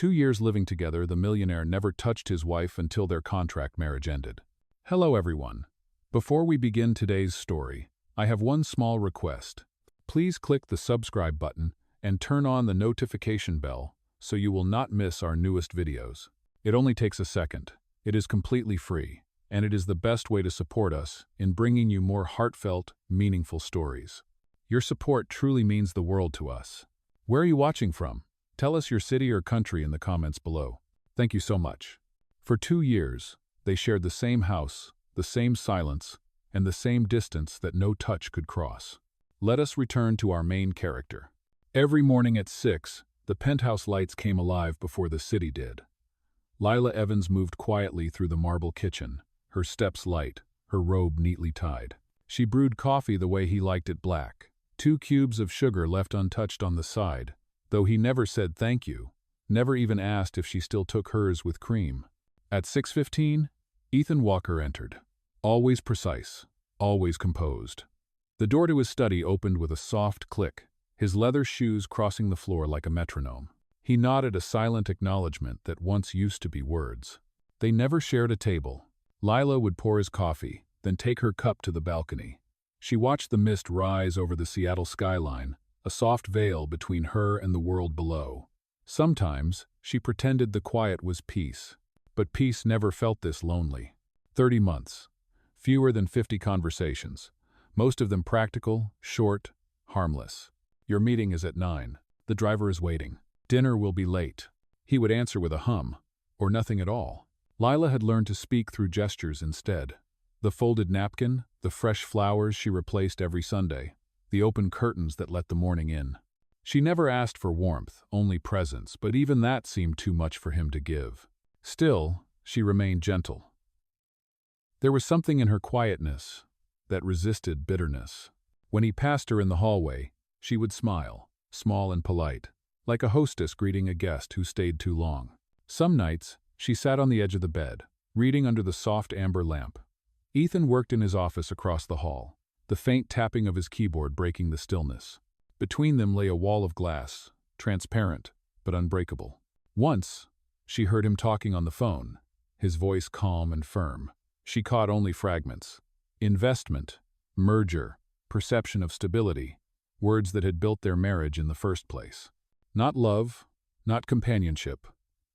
2 years living together, the millionaire never touched his wife until their contract marriage ended. Hello everyone. Before we begin today's story, I have one small request. Please click the subscribe button and turn on the notification bell so you will not miss our newest videos. It only takes a second. It is completely free, and it is the best way to support us in bringing you more heartfelt, meaningful stories. Your support truly means the world to us. Where are you watching from? Tell us your city or country in the comments below. Thank you so much. For 2 years, they shared the same house, the same silence, and the same distance that no touch could cross. Let us return to our main character. Every morning at 6, the penthouse lights came alive before the city did. Lila Evans moved quietly through the marble kitchen, her steps light, her robe neatly tied. She brewed coffee the way he liked it, black. 2 cubes of sugar left untouched on the side, though he never said thank you, never even asked if she still took hers with cream. At 6:15, Ethan Walker entered. Always precise, always composed. The door to his study opened with a soft click, his leather shoes crossing the floor like a metronome. He nodded a silent acknowledgement that once used to be words. They never shared a table. Lila would pour his coffee, then take her cup to the balcony. She watched the mist rise over the Seattle skyline, a soft veil between her and the world below. Sometimes, she pretended the quiet was peace, but peace never felt this lonely. 30 months. Fewer than 50 conversations. Most of them practical, short, harmless. Your meeting is at 9. The driver is waiting. Dinner will be late. He would answer with a hum, or nothing at all. Lila had learned to speak through gestures instead. The folded napkin, the fresh flowers she replaced every Sunday, the open curtains that let the morning in. She never asked for warmth, only presence, but even that seemed too much for him to give. Still, she remained gentle. There was something in her quietness that resisted bitterness. When he passed her in the hallway, she would smile, small and polite, like a hostess greeting a guest who stayed too long. Some nights, she sat on the edge of the bed, reading under the soft amber lamp. Ethan worked in his office across the hall, the faint tapping of his keyboard breaking the stillness. Between them lay a wall of glass, transparent but unbreakable. Once, she heard him talking on the phone, his voice calm and firm. She caught only fragments. Investment, merger, perception of stability, words that had built their marriage in the first place. Not love, not companionship,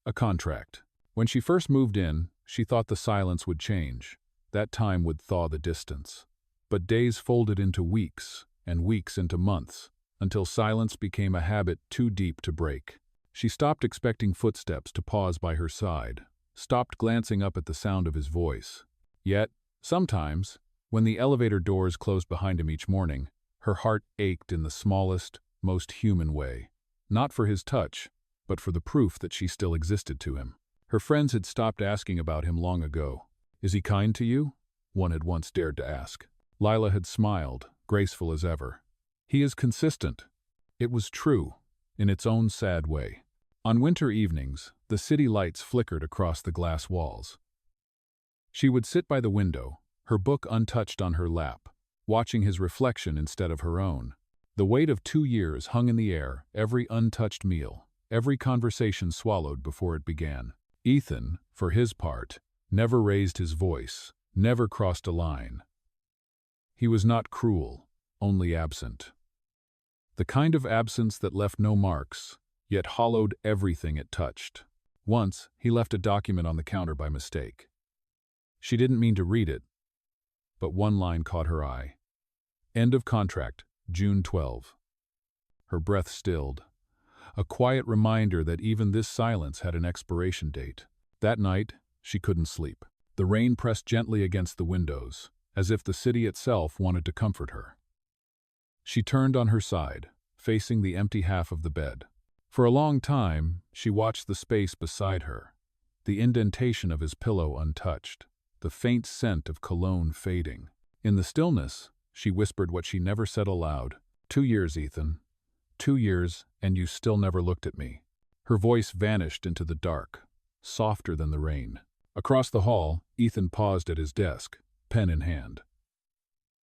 a contract. When she first moved in, she thought the silence would change. That time would thaw the distance. But days folded into weeks, and weeks into months, until silence became a habit too deep to break. She stopped expecting footsteps to pause by her side, stopped glancing up at the sound of his voice. Yet, sometimes, when the elevator doors closed behind him each morning, her heart ached in the smallest, most human way. Not for his touch, but for the proof that she still existed to him. Her friends had stopped asking about him long ago. "Is he kind to you?" one had once dared to ask. Lila had smiled, graceful as ever. "He is consistent." It was true, in its own sad way. On winter evenings, the city lights flickered across the glass walls. She would sit by the window, her book untouched on her lap, watching his reflection instead of her own. The weight of 2 years hung in the air, every untouched meal, every conversation swallowed before it began. Ethan, for his part, never raised his voice, never crossed a line. He was not cruel, only absent. The kind of absence that left no marks, yet hollowed everything it touched. Once, he left a document on the counter by mistake. She didn't mean to read it, but one line caught her eye. End of contract, June 12. Her breath stilled. A quiet reminder that even this silence had an expiration date. That night, she couldn't sleep. The rain pressed gently against the windows, as if the city itself wanted to comfort her. She turned on her side, facing the empty half of the bed. For a long time, she watched the space beside her, the indentation of his pillow untouched, the faint scent of cologne fading. In the stillness, she whispered what she never said aloud. 2 years, Ethan. 2 years, and you still never looked at me. Her voice vanished into the dark, softer than the rain. Across the hall, Ethan paused at his desk, pen in hand.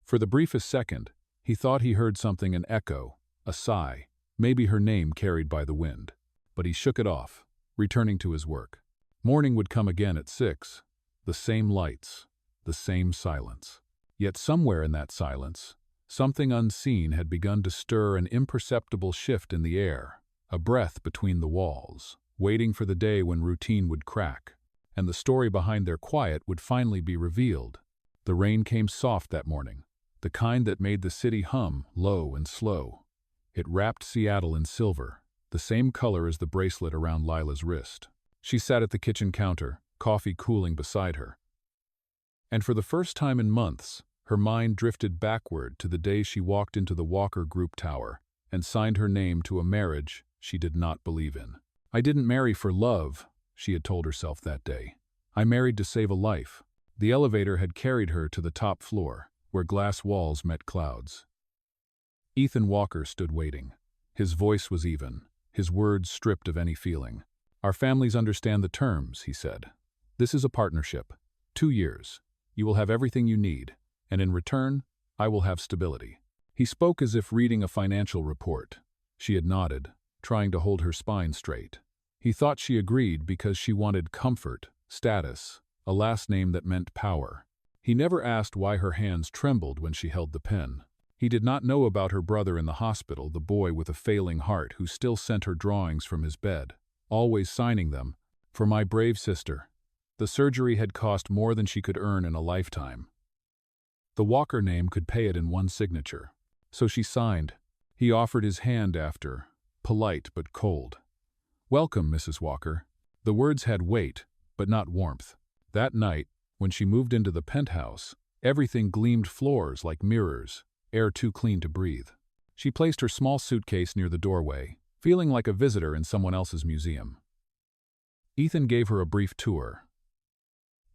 For the briefest second, he thought he heard something, an echo, a sigh, maybe her name carried by the wind. But he shook it off. returning to his work. Morning would come again at 6, the same lights, the same silence. Yet somewhere in that silence, something unseen had begun to stir an imperceptible shift in the air, a breath between the walls, waiting for the day when routine would crack, and the story behind their quiet would finally be revealed. The rain came soft that morning, the kind that made the city hum low and slow. It wrapped Seattle in silver, the same color as the bracelet around Lila's wrist. She sat at the kitchen counter, coffee cooling beside her. And for the first time in months, her mind drifted backward to the day she walked into the Walker Group tower and signed her name to a marriage she did not believe in. "I didn't marry for love," she had told herself that day. "I married to save a life." The elevator had carried her to the top floor, where glass walls met clouds. Ethan Walker stood waiting. His voice was even, his words stripped of any feeling. "Our families understand the terms," he said. "This is a partnership. 2 years. You will have everything you need, and in return, I will have stability." He spoke as if reading a financial report. She had nodded, trying to hold her spine straight. He thought she agreed because she wanted comfort, status, a last name that meant power. He never asked why her hands trembled when she held the pen. He did not know about her brother in the hospital, the boy with a failing heart who still sent her drawings from his bed, always signing them, "For my brave sister." The surgery had cost more than she could earn in a lifetime. The Walker name could pay it in one signature. So she signed. He offered his hand after, polite but cold. "Welcome, Mrs. Walker." The words had weight, but not warmth. That night, when she moved into the penthouse, everything gleamed floors like mirrors, air too clean to breathe. She placed her small suitcase near the doorway, feeling like a visitor in someone else's museum. Ethan gave her a brief tour.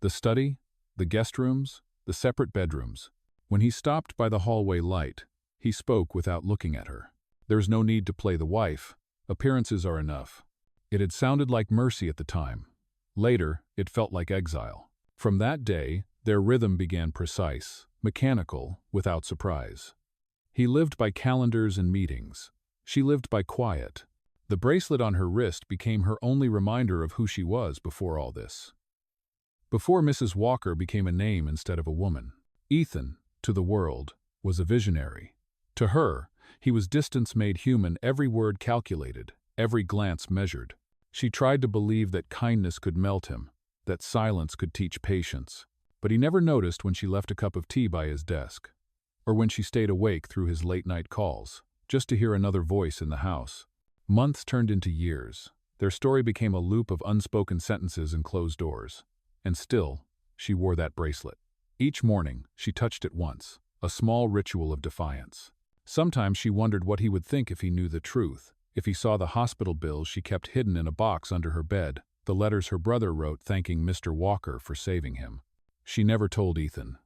The study, the guest rooms, the separate bedrooms. When he stopped by the hallway light, he spoke without looking at her. "There's no need to play the wife. Appearances are enough." It had sounded like mercy at the time. Later, it felt like exile. From that day, their rhythm began precise, mechanical, without surprise. He lived by calendars and meetings. She lived by quiet. The bracelet on her wrist became her only reminder of who she was before all this. Before Mrs. Walker became a name instead of a woman. Ethan, to the world, was a visionary. To her, he was distance made human, every word calculated, every glance measured. She tried to believe that kindness could melt him, that silence could teach patience. But he never noticed when she left a cup of tea by his desk, or when she stayed awake through his late-night calls, just to hear another voice in the house. Months turned into years. Their story became a loop of unspoken sentences and closed doors. And still, she wore that bracelet. Each morning, she touched it once, a small ritual of defiance. Sometimes she wondered what he would think if he knew the truth, if he saw the hospital bills she kept hidden in a box under her bed, the letters her brother wrote thanking Mr. Walker for saving him. She never told Ethan.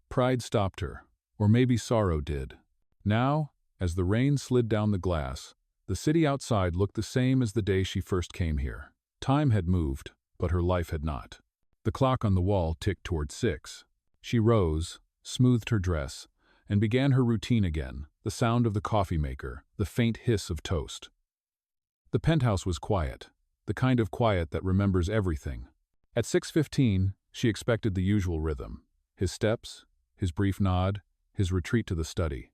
Pride stopped her, or maybe sorrow did. Now, as the rain slid down the glass, the city outside looked the same as the day she first came here. Time had moved, but her life had not. The clock on the wall ticked toward 6. She rose, smoothed her dress, and began her routine again, the sound of the coffee maker, the faint hiss of toast. The penthouse was quiet, the kind of quiet that remembers everything. At 6:15, she expected the usual rhythm, his steps, his brief nod, his retreat to the study.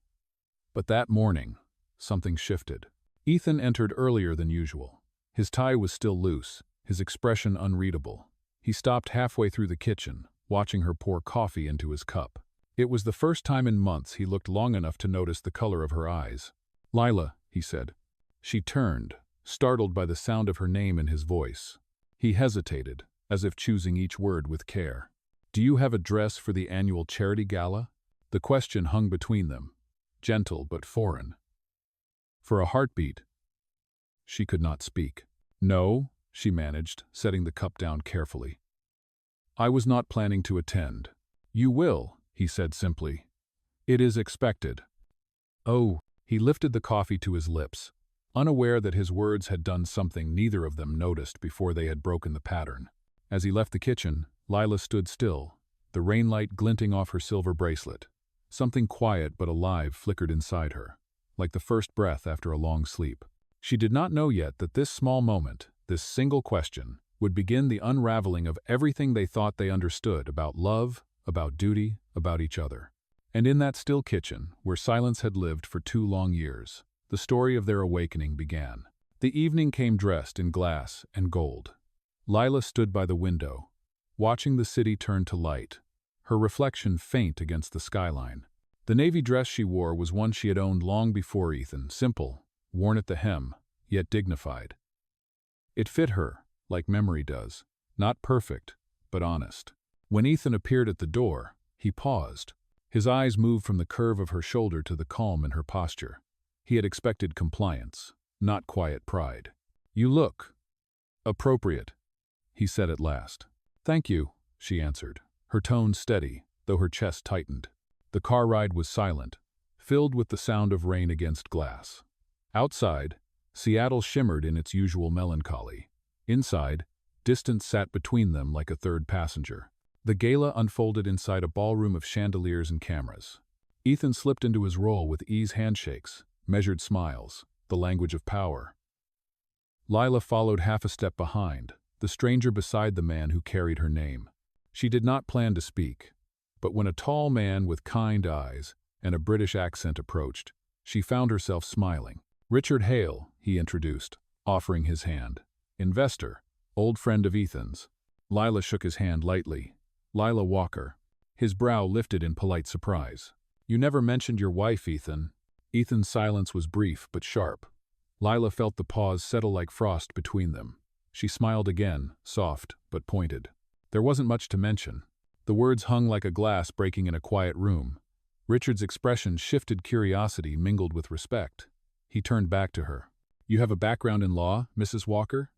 But that morning, something shifted. Ethan entered earlier than usual. His tie was still loose, his expression unreadable. He stopped halfway through the kitchen, watching her pour coffee into his cup. It was the first time in months he looked long enough to notice the color of her eyes. "Lila," he said. She turned, startled by the sound of her name in his voice. He hesitated, as if choosing each word with care. "Do you have a dress for the annual charity gala?" The question hung between them, gentle but foreign. For a heartbeat, she could not speak. "No," she managed, setting the cup down carefully. "I was not planning to attend." "You will," he said simply. "It is expected." "Oh," he lifted the coffee to his lips, unaware that his words had done something neither of them noticed before they had broken the pattern. As he left the kitchen, Lila stood still, the rainlight glinting off her silver bracelet. Something quiet but alive flickered inside her, like the first breath after a long sleep. She did not know yet that this small moment, this single question, would begin the unraveling of everything they thought they understood about love, about duty, about each other. And in that still kitchen, where silence had lived for 2 long years, the story of their awakening began. The evening came dressed in glass and gold. Lila stood by the window, watching the city turn to light, her reflection faint against the skyline. The navy dress she wore was one she had owned long before Ethan, simple, worn at the hem, yet dignified. It fit her, like memory does, not perfect, but honest. When Ethan appeared at the door, he paused. His eyes moved from the curve of her shoulder to the calm in her posture. He had expected compliance, not quiet pride. "You look appropriate," he said at last. "Thank you," she answered, her tone steady, though her chest tightened. The car ride was silent, filled with the sound of rain against glass. Outside, Seattle shimmered in its usual melancholy. Inside, distance sat between them like a third passenger. The gala unfolded inside a ballroom of chandeliers and cameras. Ethan slipped into his role with ease, handshakes, measured smiles, the language of power. Lila followed half a step behind, the stranger beside the man who carried her name. She did not plan to speak, but when a tall man with kind eyes and a British accent approached, she found herself smiling. "Richard Hale," he introduced, offering his hand. "Investor, old friend of Ethan's." Lila shook his hand lightly. "Lila Walker." His brow lifted in polite surprise. "You never mentioned your wife, Ethan." Ethan's silence was brief but sharp. Lila felt the pause settle like frost between them. She smiled again, soft but pointed. There wasn't much to mention. The words hung like a glass breaking in a quiet room. Richard's expression shifted curiosity mingled with respect. He turned back to her. "You have a background in law, Mrs. Walker?"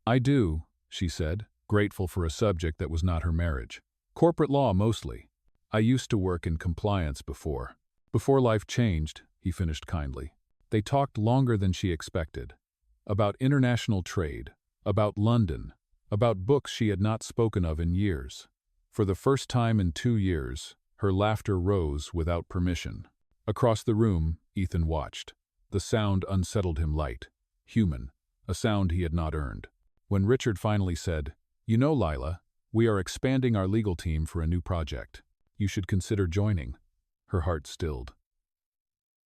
"I do," she said, grateful for a subject that was not her marriage. "Corporate law, mostly. I used to work in compliance before." "Before life changed," he finished kindly. They talked longer than she expected. About international trade, about London, about books she had not spoken of in years. For the first time in 2 years, her laughter rose without permission. Across the room, Ethan watched. The sound unsettled him light, human, a sound he had not earned. When Richard finally said, "You know, Lila, we are expanding our legal team for a new project. You should consider joining," her heart stilled.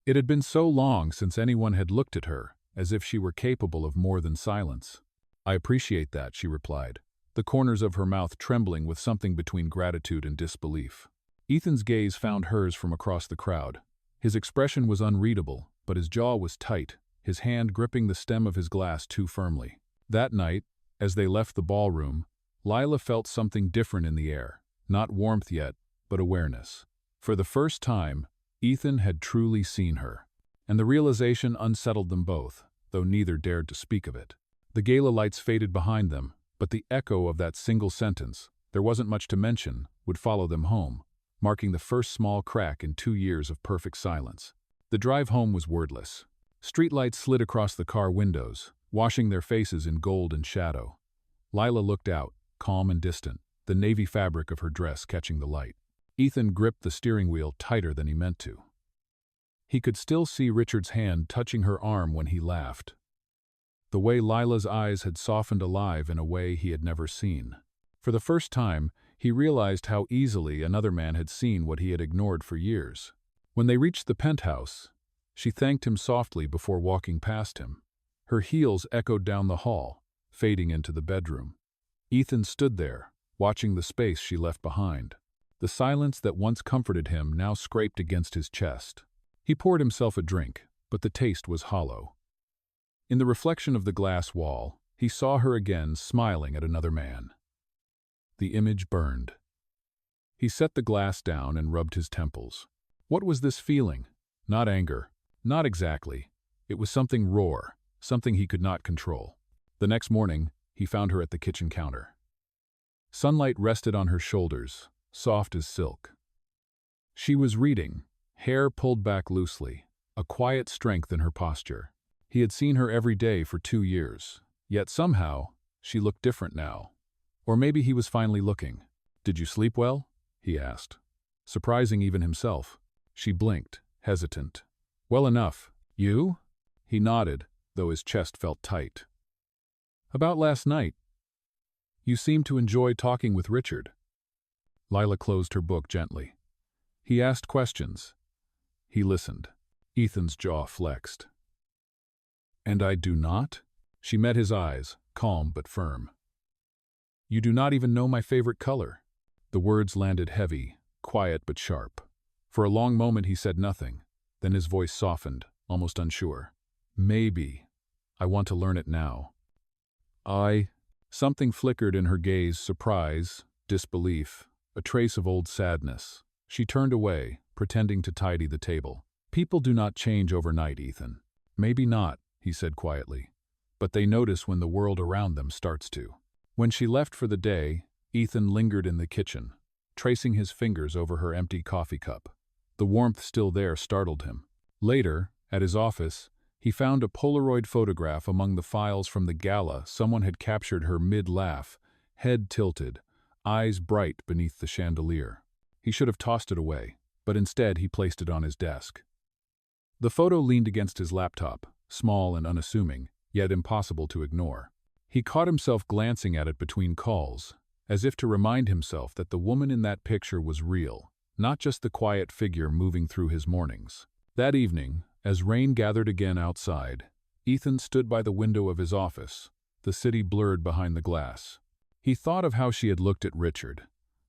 It had been so long since anyone had looked at her, as if she were capable of more than silence. "I appreciate that," she replied, the corners of her mouth trembling with something between gratitude and disbelief. Ethan's gaze found hers from across the crowd. His expression was unreadable, but his jaw was tight, his hand gripping the stem of his glass too firmly. That night, as they left the ballroom, Lila felt something different in the air, not warmth yet, but awareness. For the first time, Ethan had truly seen her, and the realization unsettled them both, though neither dared to speak of it. The gala lights faded behind them, but the echo of that single sentence, "There wasn't much to mention," would follow them home, marking the first small crack in 2 years of perfect silence. The drive home was wordless. Streetlights slid across the car windows, washing their faces in gold and shadow. Lila looked out, calm and distant, the navy fabric of her dress catching the light. Ethan gripped the steering wheel tighter than he meant to. He could still see Richard's hand touching her arm when he laughed. The way Lila's eyes had softened alive in a way he had never seen. For the first time, he realized how easily another man had seen what he had ignored for years. When they reached the penthouse, she thanked him softly before walking past him. Her heels echoed down the hall, fading into the bedroom. Ethan stood there, watching the space she left behind. The silence that once comforted him now scraped against his chest. He poured himself a drink, but the taste was hollow. In the reflection of the glass wall, he saw her again smiling at another man. The image burned. He set the glass down and rubbed his temples. What was this feeling? Not anger. Not exactly. It was something raw, something he could not control. The next morning, he found her at the kitchen counter. Sunlight rested on her shoulders, soft as silk. She was reading, hair pulled back loosely, a quiet strength in her posture. He had seen her every day for 2 years, yet somehow, she looked different now. Or maybe he was finally looking. "Did you sleep well?" he asked, surprising even himself. She blinked, hesitant. "Well enough. You?" He nodded, though his chest felt tight. About last night. You seem to enjoy talking with Richard. Lila closed her book gently. He asked questions. He listened. Ethan's jaw flexed. And I do not? She met his eyes, calm but firm. You do not even know my favorite color. The words landed heavy, quiet but sharp. For a long moment he said nothing. Then his voice softened, almost unsure. Maybe. I want to learn it now. Something flickered in her gaze, surprise, disbelief, a trace of old sadness. She turned away, pretending to tidy the table. People do not change overnight, Ethan. Maybe not, he said quietly. But they notice when the world around them starts to. When she left for the day, Ethan lingered in the kitchen, tracing his fingers over her empty coffee cup. The warmth still there startled him. Later, at his office, he found a Polaroid photograph among the files from the gala. Someone had captured her mid-laugh, head tilted, eyes bright beneath the chandelier. He should have tossed it away, but instead he placed it on his desk. The photo leaned against his laptop, small and unassuming, yet impossible to ignore. He caught himself glancing at it between calls, as if to remind himself that the woman in that picture was real, not just the quiet figure moving through his mornings. That evening, as rain gathered again outside, Ethan stood by the window of his office, the city blurred behind the glass. He thought of how she had looked at Richard,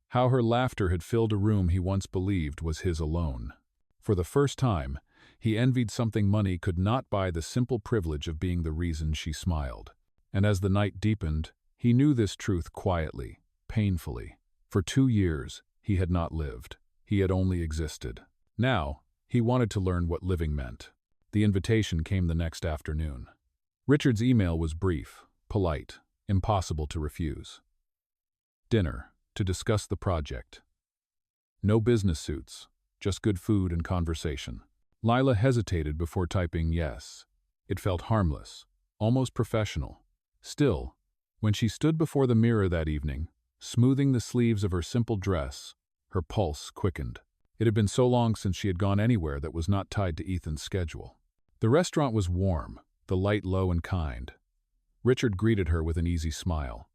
how her laughter had filled a room he once believed was his alone. For the first time, he envied something money could not buy, the simple privilege of being the reason she smiled. And as the night deepened, he knew this truth quietly, painfully. For 2 years, he had not lived. He had only existed. Now, he wanted to learn what living meant. The invitation came the next afternoon. Richard's email was brief, polite, impossible to refuse. Dinner, to discuss the project. No business suits, just good food and conversation. Lila hesitated before typing yes. It felt harmless, almost professional. Still, when she stood before the mirror that evening, smoothing the sleeves of her simple dress, her pulse quickened. It had been so long since she had gone anywhere that was not tied to Ethan's schedule. The restaurant was warm, the light low and kind. Richard greeted her with an easy smile.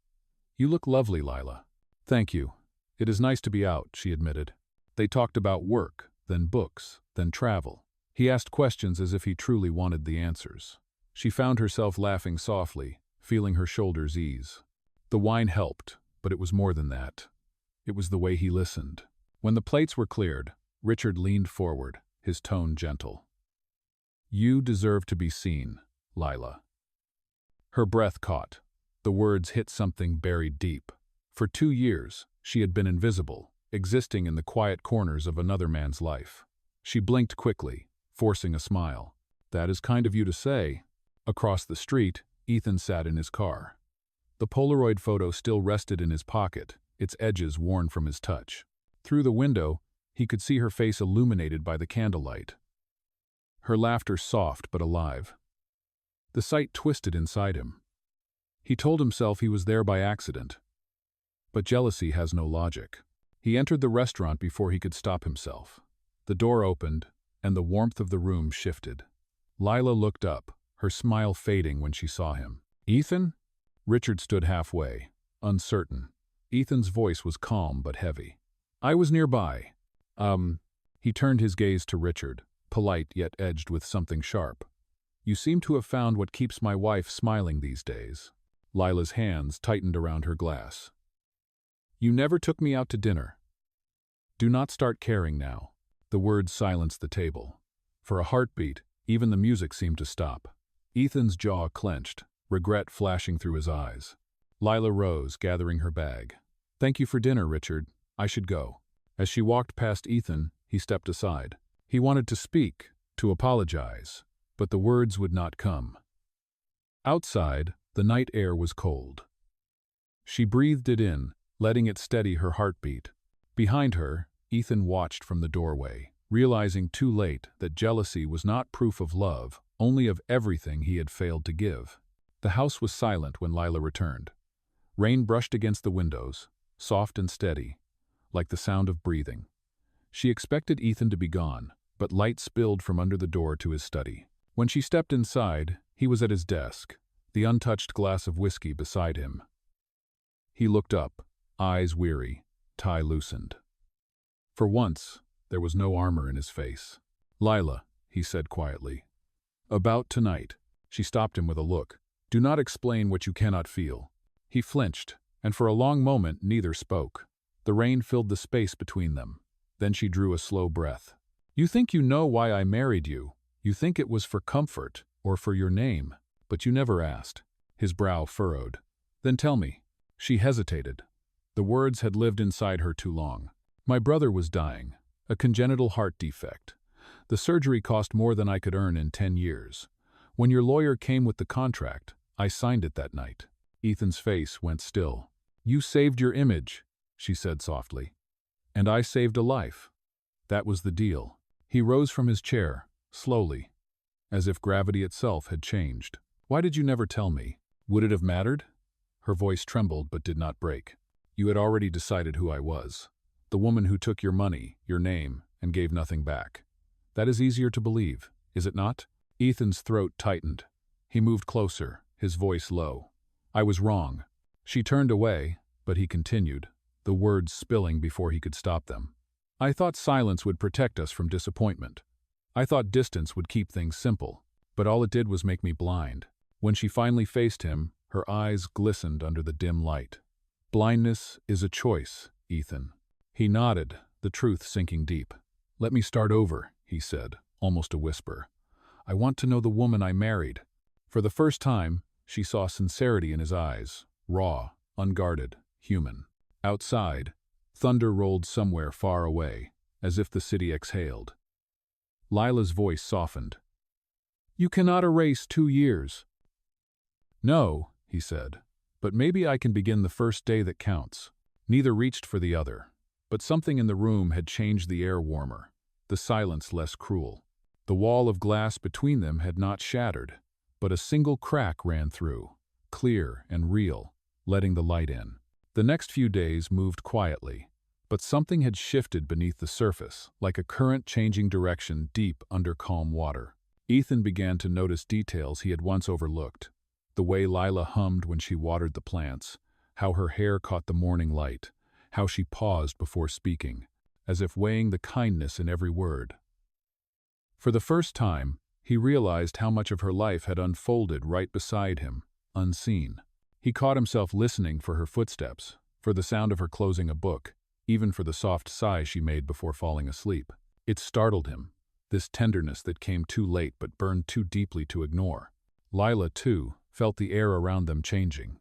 You look lovely, Lila. Thank you. It is nice to be out, she admitted. They talked about work, then books, then travel. He asked questions as if he truly wanted the answers. She found herself laughing softly, feeling her shoulders ease. The wine helped, but it was more than that. It was the way he listened. When the plates were cleared, Richard leaned forward, his tone gentle. You deserve to be seen, Lila. Her breath caught. The words hit something buried deep. For 2 years, she had been invisible, existing in the quiet corners of another man's life. She blinked quickly, forcing a smile. That is kind of you to say. Across the street, Ethan sat in his car. The Polaroid photo still rested in his pocket, its edges worn from his touch. Through the window, he could see her face illuminated by the candlelight. Her laughter soft but alive. The sight twisted inside him. He told himself he was there by accident. But jealousy has no logic. He entered the restaurant before he could stop himself. The door opened, and the warmth of the room shifted. Lila looked up, her smile fading when she saw him. Ethan? Richard stood halfway, uncertain. Ethan's voice was calm but heavy. I was nearby. He turned his gaze to Richard, polite yet edged with something sharp. You seem to have found what keeps my wife smiling these days. Lila's hands tightened around her glass. You never took me out to dinner. Do not start caring now. The words silenced the table. For a heartbeat, even the music seemed to stop. Ethan's jaw clenched, regret flashing through his eyes. Lila rose, gathering her bag. Thank you for dinner, Richard. I should go. As she walked past Ethan, he stepped aside. He wanted to speak, to apologize, but the words would not come. Outside, the night air was cold. She breathed it in, letting it steady her heartbeat. Behind her, Ethan watched from the doorway, realizing too late that jealousy was not proof of love, only of everything he had failed to give. The house was silent when Lila returned. Rain brushed against the windows, soft and steady, like the sound of breathing. She expected Ethan to be gone, but light spilled from under the door to his study. When she stepped inside, he was at his desk, the untouched glass of whiskey beside him. He looked up, eyes weary, tie loosened. For once, there was no armor in his face. "Lila," he said quietly. "About tonight." She stopped him with a look. "Do not explain what you cannot feel." He flinched, and for a long moment neither spoke. The rain filled the space between them. Then she drew a slow breath. "You think you know why I married you. You think it was for comfort, or for your name, but you never asked." His brow furrowed. "Then tell me." She hesitated. The words had lived inside her too long. "My brother was dying, a congenital heart defect. The surgery cost more than I could earn in 10 years. When your lawyer came with the contract, I signed it that night." Ethan's face went still. "You saved your image," she said softly. "And I saved a life. That was the deal." He rose from his chair, slowly, as if gravity itself had changed. "Why did you never tell me? Would it have mattered?" Her voice trembled but did not break. "You had already decided who I was. The woman who took your money, your name, and gave nothing back. That is easier to believe, is it not?" Ethan's throat tightened. He moved closer, his voice low. "I was wrong." She turned away, but he continued, the words spilling before he could stop them. "I thought silence would protect us from disappointment. I thought distance would keep things simple, but all it did was make me blind." When she finally faced him, her eyes glistened under the dim light. "Blindness is a choice, Ethan." He nodded, the truth sinking deep. "Let me start over," he said, almost a whisper. "I want to know the woman I married." For the first time, she saw sincerity in his eyes, raw, unguarded, human. Outside, thunder rolled somewhere far away, as if the city exhaled. Lila's voice softened. "You cannot erase 2 years." "No," he said, "but maybe I can begin the first day that counts." Neither reached for the other, but something in the room had changed the air warmer, the silence less cruel. The wall of glass between them had not shattered, but a single crack ran through, clear and real, letting the light in. The next few days moved quietly, but something had shifted beneath the surface, like a current changing direction deep under calm water. Ethan began to notice details he had once overlooked. The way Lila hummed when she watered the plants, how her hair caught the morning light, how she paused before speaking, as if weighing the kindness in every word. For the first time, he realized how much of her life had unfolded right beside him, unseen. He caught himself listening for her footsteps, for the sound of her closing a book, even for the soft sigh she made before falling asleep. It startled him, this tenderness that came too late but burned too deeply to ignore. Lila, too, felt the air around them changing.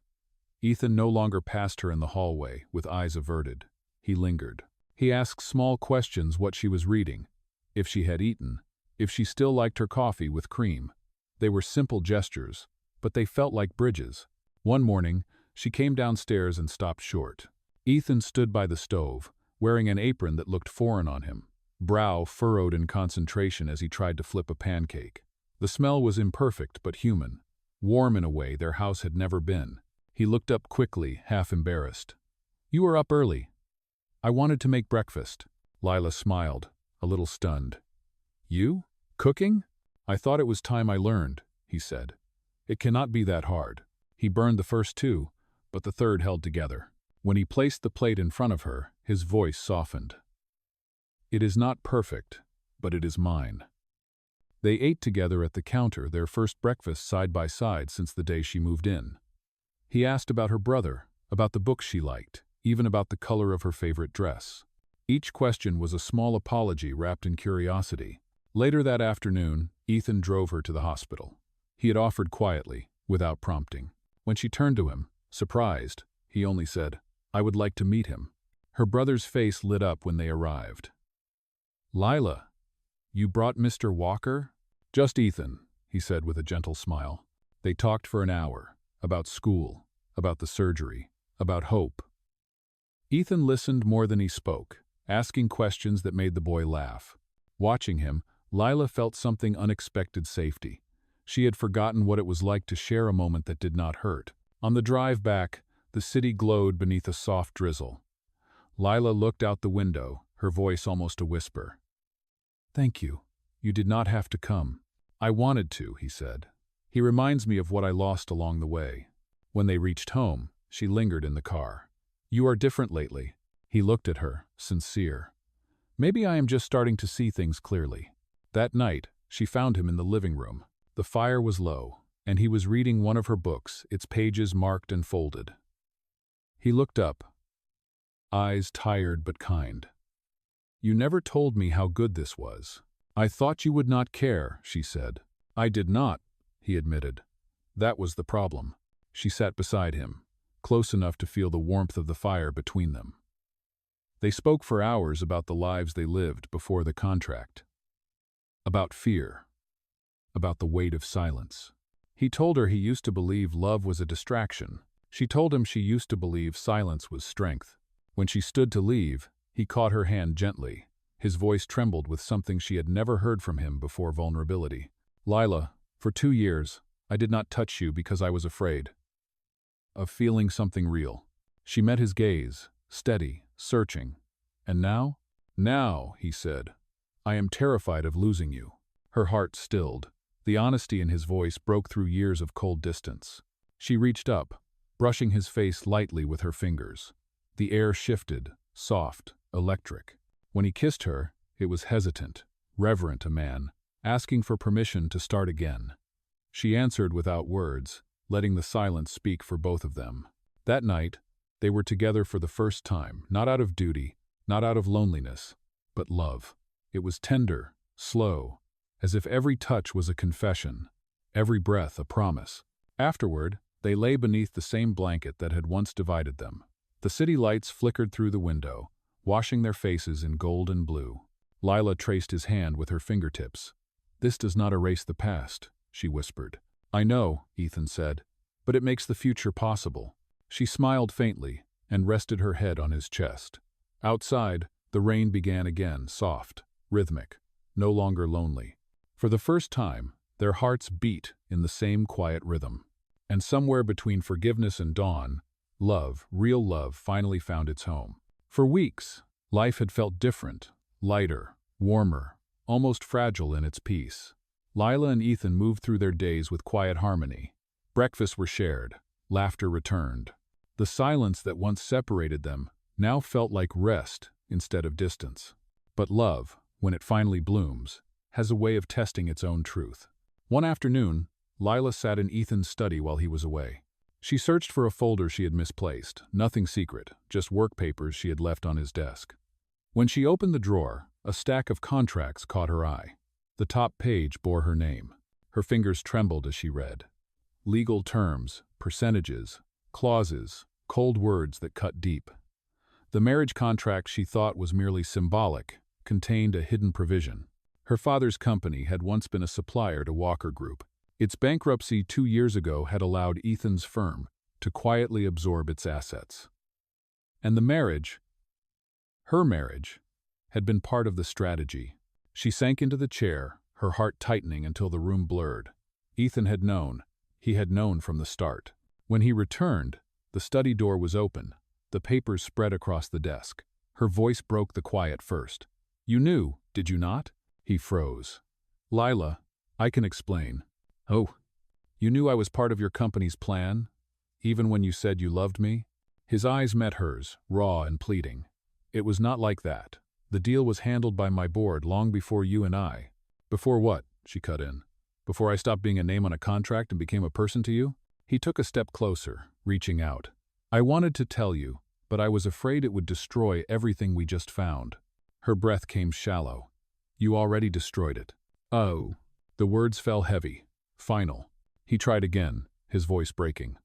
Ethan no longer passed her in the hallway, with eyes averted. He lingered. He asked small questions: what she was reading, if she had eaten, if she still liked her coffee with cream. They were simple gestures, but they felt like bridges. One morning, she came downstairs and stopped short. Ethan stood by the stove, wearing an apron that looked foreign on him, brow furrowed in concentration as he tried to flip a pancake. The smell was imperfect but human, warm in a way their house had never been. He looked up quickly, half embarrassed. "You are up early." "I wanted to make breakfast." Lila smiled, a little stunned. "You? Cooking?" "I thought it was time I learned," he said. "It cannot be that hard." He burned the first 2, but the third held together. When he placed the plate in front of her, his voice softened. "It is not perfect, but it is mine." They ate together at the counter, their first breakfast side by side since the day she moved in. He asked about her brother, about the books she liked, even about the color of her favorite dress. Each question was a small apology wrapped in curiosity. Later that afternoon, Ethan drove her to the hospital. He had offered quietly, without prompting. When she turned to him, surprised, he only said, "I would like to meet him." Her brother's face lit up when they arrived. "Lila, you brought Mr. Walker?" "Just Ethan," he said with a gentle smile. They talked for an hour, about school, about the surgery, about hope. Ethan listened more than he spoke, asking questions that made the boy laugh. Watching him, Lila felt something unexpected: safety. She had forgotten what it was like to share a moment that did not hurt. On the drive back, the city glowed beneath a soft drizzle. Lila looked out the window, her voice almost a whisper. "Thank you. You did not have to come." "I wanted to," he said. He reminds me of what I lost along the way. When they reached home, she lingered in the car. You are different lately. He looked at her, sincere. Maybe I am just starting to see things clearly. That night, she found him in the living room. The fire was low, and he was reading one of her books, its pages marked and folded. He looked up, eyes tired but kind. You never told me how good this was. I thought you would not care, she said. I did not, he admitted. That was the problem. She sat beside him, close enough to feel the warmth of the fire between them. They spoke for hours about the lives they lived before the contract. About fear. About the weight of silence. He told her he used to believe love was a distraction. She told him she used to believe silence was strength. When she stood to leave, he caught her hand gently. His voice trembled with something she had never heard from him before: vulnerability. Lila, for 2 years, I did not touch you because I was afraid of feeling something real. She met his gaze, steady, searching. And now? Now, he said, I am terrified of losing you. Her heart stilled. The honesty in his voice broke through years of cold distance. She reached up, brushing his face lightly with her fingers. The air shifted, soft, electric. When he kissed her, it was hesitant, reverent, a man, asking for permission to start again. She answered without words, letting the silence speak for both of them. That night, they were together for the first time, not out of duty, not out of loneliness, but love. It was tender, slow, as if every touch was a confession, every breath a promise. Afterward, they lay beneath the same blanket that had once divided them. The city lights flickered through the window, washing their faces in gold and blue. Lila traced his hand with her fingertips. This does not erase the past, she whispered. I know, Ethan said, but it makes the future possible. She smiled faintly and rested her head on his chest. Outside, the rain began again, soft, rhythmic, no longer lonely. For the first time, their hearts beat in the same quiet rhythm. And somewhere between forgiveness and dawn, love, real love, finally found its home. For weeks, life had felt different, lighter, warmer, almost fragile in its peace. Lila and Ethan moved through their days with quiet harmony. Breakfasts were shared, laughter returned. The silence that once separated them now felt like rest instead of distance. But love, when it finally blooms, has a way of testing its own truth. One afternoon, Lila sat in Ethan's study while he was away. She searched for a folder she had misplaced, nothing secret, just work papers she had left on his desk. When she opened the drawer, a stack of contracts caught her eye. The top page bore her name. Her fingers trembled as she read. Legal terms, percentages, clauses, cold words that cut deep. The marriage contract she thought was merely symbolic contained a hidden provision. Her father's company had once been a supplier to Walker Group. Its bankruptcy 2 years ago had allowed Ethan's firm to quietly absorb its assets. And the marriage, her marriage, had been part of the strategy. She sank into the chair, her heart tightening until the room blurred. Ethan had known. He had known from the start. When he returned, the study door was open, the papers spread across the desk. Her voice broke the quiet first. You knew, did you not? He froze. Lila, I can explain. Oh, you knew I was part of your company's plan, even when you said you loved me? His eyes met hers, raw and pleading. It was not like that. The deal was handled by my board long before you and I. Before what? She cut in. Before I stopped being a name on a contract and became a person to you? He took a step closer, reaching out. I wanted to tell you, but I was afraid it would destroy everything we just found. Her breath came shallow. You already destroyed it. Oh. The words fell heavy. Final. He tried again, his voice breaking.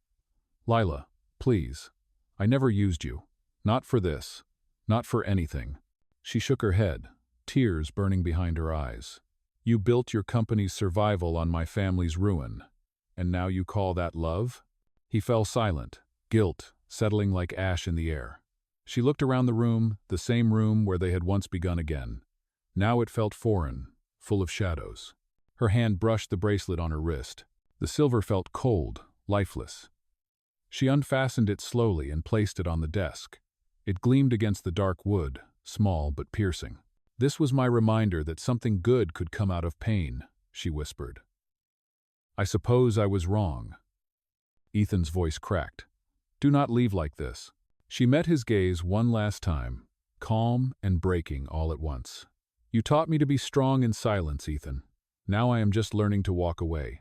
Lila, please. I never used you. Not for this. Not for anything. She shook her head, tears burning behind her eyes. You built your company's survival on my family's ruin. And now you call that love? He fell silent, guilt settling like ash in the air. She looked around the room, the same room where they had once begun again. Now it felt foreign, full of shadows. Her hand brushed the bracelet on her wrist. The silver felt cold, lifeless. She unfastened it slowly and placed it on the desk. It gleamed against the dark wood, small but piercing. This was my reminder that something good could come out of pain, she whispered. I suppose I was wrong. Ethan's voice cracked. Do not leave like this. She met his gaze one last time, calm and breaking all at once. You taught me to be strong in silence, Ethan. Now I am just learning to walk away.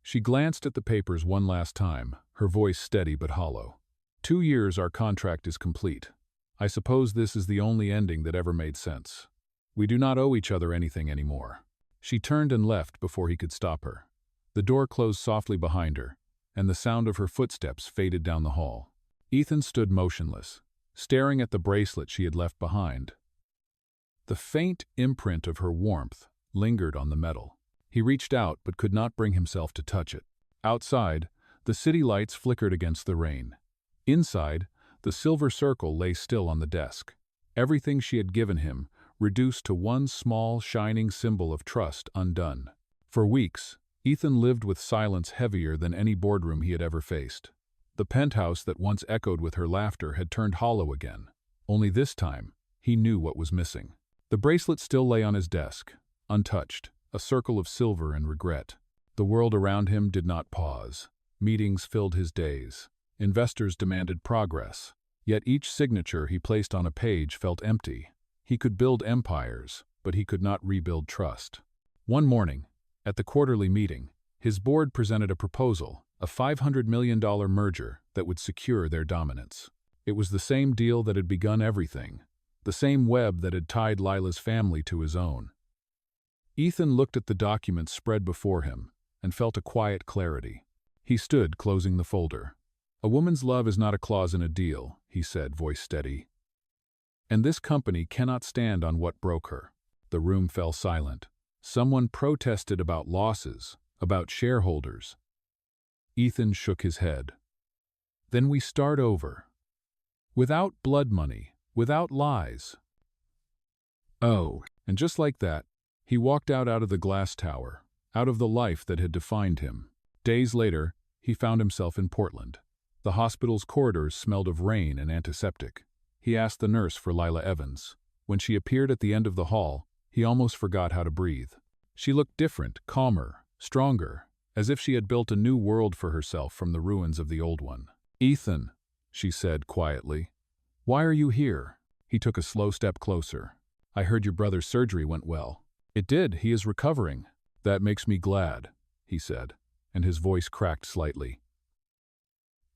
She glanced at the papers one last time, her voice steady but hollow. 2 years our contract is complete. I suppose this is the only ending that ever made sense. We do not owe each other anything anymore. She turned and left before he could stop her. The door closed softly behind her, and the sound of her footsteps faded down the hall. Ethan stood motionless, staring at the bracelet she had left behind. The faint imprint of her warmth lingered on the metal. He reached out but could not bring himself to touch it. Outside, the city lights flickered against the rain. Inside, the silver circle lay still on the desk. Everything she had given him, reduced to one small, shining symbol of trust undone. For weeks, Ethan lived with silence heavier than any boardroom he had ever faced. The penthouse that once echoed with her laughter had turned hollow again. Only this time, he knew what was missing. The bracelet still lay on his desk, untouched, a circle of silver and regret. The world around him did not pause. Meetings filled his days. Investors demanded progress. Yet each signature he placed on a page felt empty. He could build empires, but he could not rebuild trust. One morning, at the quarterly meeting, his board presented a proposal, a $500 million merger that would secure their dominance. It was the same deal that had begun everything, the same web that had tied Lila's family to his own. Ethan looked at the documents spread before him and felt a quiet clarity. He stood, closing the folder. A woman's love is not a clause in a deal, he said, voice steady. And this company cannot stand on what broke her. The room fell silent. Someone protested about losses, about shareholders. Ethan shook his head. Then we start over. Without blood money, without lies. Oh, and just like that, he walked out of the glass tower, out of the life that had defined him. Days later, he found himself in Portland. The hospital's corridors smelled of rain and antiseptic. He asked the nurse for Lila Evans. When she appeared at the end of the hall, he almost forgot how to breathe. She looked different, calmer, stronger, as if she had built a new world for herself from the ruins of the old one. Ethan, she said quietly, why are you here? He took a slow step closer. I heard your brother's surgery went well. It did, he is recovering. That makes me glad, he said, and his voice cracked slightly.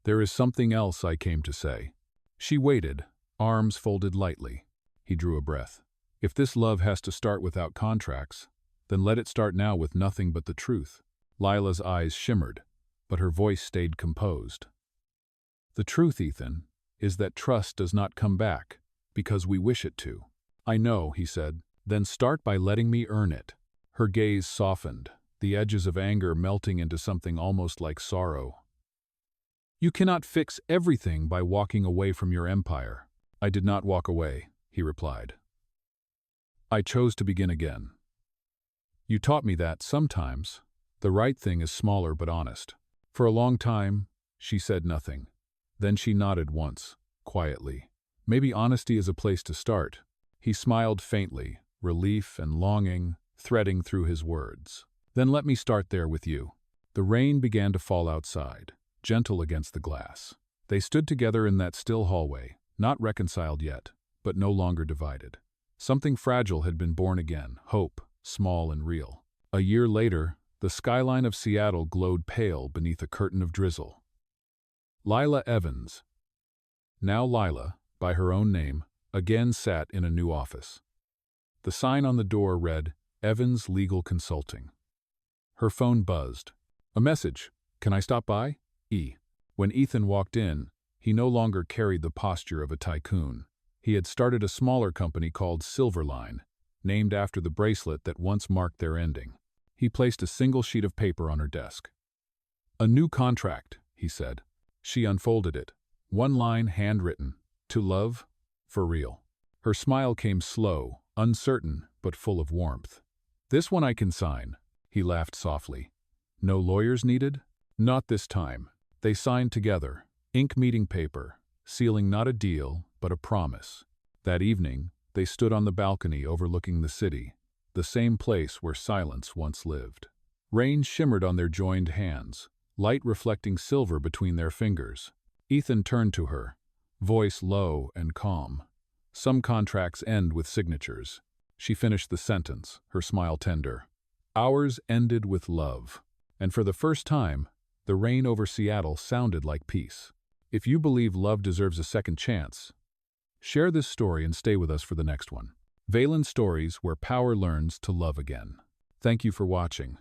There is something else I came to say. She waited, arms folded lightly. He drew a breath. If this love has to start without contracts, then let it start now with nothing but the truth. Lila's eyes shimmered, but her voice stayed composed. The truth, Ethan, is that trust does not come back because we wish it to. I know, he said. Then start by letting me earn it. Her gaze softened, the edges of anger melting into something almost like sorrow. You cannot fix everything by walking away from your empire. I did not walk away, he replied. I chose to begin again. You taught me that sometimes the right thing is smaller but honest. For a long time, she said nothing. Then she nodded once, quietly. Maybe honesty is a place to start. He smiled faintly, relief and longing threading through his words. Then let me start there with you. The rain began to fall outside, gentle against the glass. They stood together in that still hallway, not reconciled yet, but no longer divided. Something fragile had been born again, hope, small and real. A year later, the skyline of Seattle glowed pale beneath a curtain of drizzle. Lila Evans, now Lila, by her own name, again sat in a new office. The sign on the door read, Evans Legal Consulting. Her phone buzzed. A message. Can I stop by? E. When Ethan walked in, he no longer carried the posture of a tycoon. He had started a smaller company called Silverline, named after the bracelet that once marked their ending. He placed a single sheet of paper on her desk. A new contract, he said. She unfolded it. One line handwritten. To love, for real. Her smile came slow, uncertain, but full of warmth. This one I can sign, he laughed softly. No lawyers needed? Not this time. They signed together, ink meeting paper, sealing not a deal, but a promise. That evening, they stood on the balcony overlooking the city, the same place where silence once lived. Rain shimmered on their joined hands, light reflecting silver between their fingers. Ethan turned to her, voice low and calm. Some contracts end with signatures. She finished the sentence, her smile tender. Ours ended with love. And for the first time, the rain over Seattle sounded like peace. If you believe love deserves a second chance, share this story and stay with us for the next one. Valen Stories, where power learns to love again. Thank you for watching.